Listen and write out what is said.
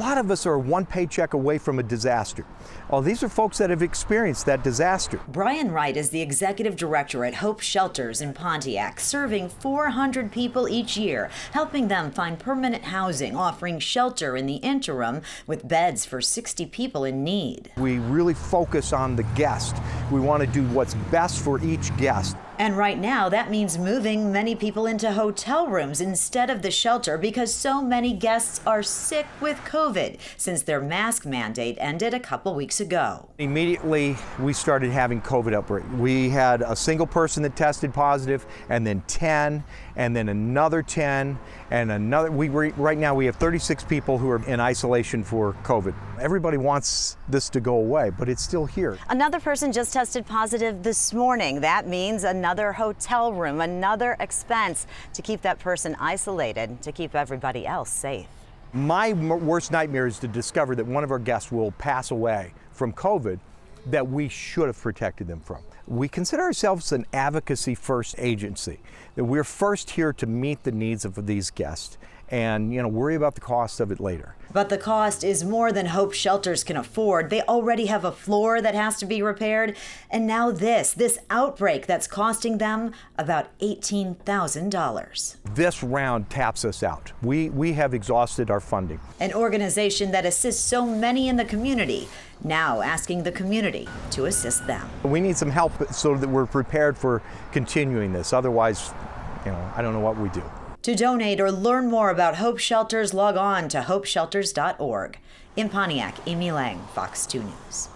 lot of us are one paycheck away from a disaster. Well, these are folks that have experienced that disaster. Brian Wright is the executive director at Hope Shelters in Pontiac, serving 400 people each year, helping them find permanent housing, offering shelter in the interim with beds for 60 people in need. We really focus on the guest. We want to do what's best for each guest. And right now, that means moving many people into hotel rooms instead of the shelter because so many guests are sick with COVID since their mask mandate ended a couple weeks ago. Immediately, we started having COVID outbreak. We had a single person that tested positive, and then 10, and then another 10, and another. Right now, we have 36 people who are in isolation for COVID. Everybody wants this to go away, but it's still here. Another person just tested positive this morning. That means another hotel room, another expense to keep that person isolated, to keep everybody else safe. My worst nightmare is to discover that one of our guests will pass away from COVID that we should have protected them from. We consider ourselves an advocacy-first agency. That we're first here to meet the needs of these guests and worry about the cost of it later. But the cost is more than Hope Shelters can afford. They already have a floor that has to be repaired. And now this outbreak that's costing them about $18,000. This round taps us out. We have exhausted our funding. An organization that assists so many in the community, now asking the community to assist them. We need some help so that we're prepared for continuing this. Otherwise, I don't know what we do. To donate or learn more about Hope Shelters, log on to hopeshelters.org. In Pontiac, Amy Lang, Fox 2 News.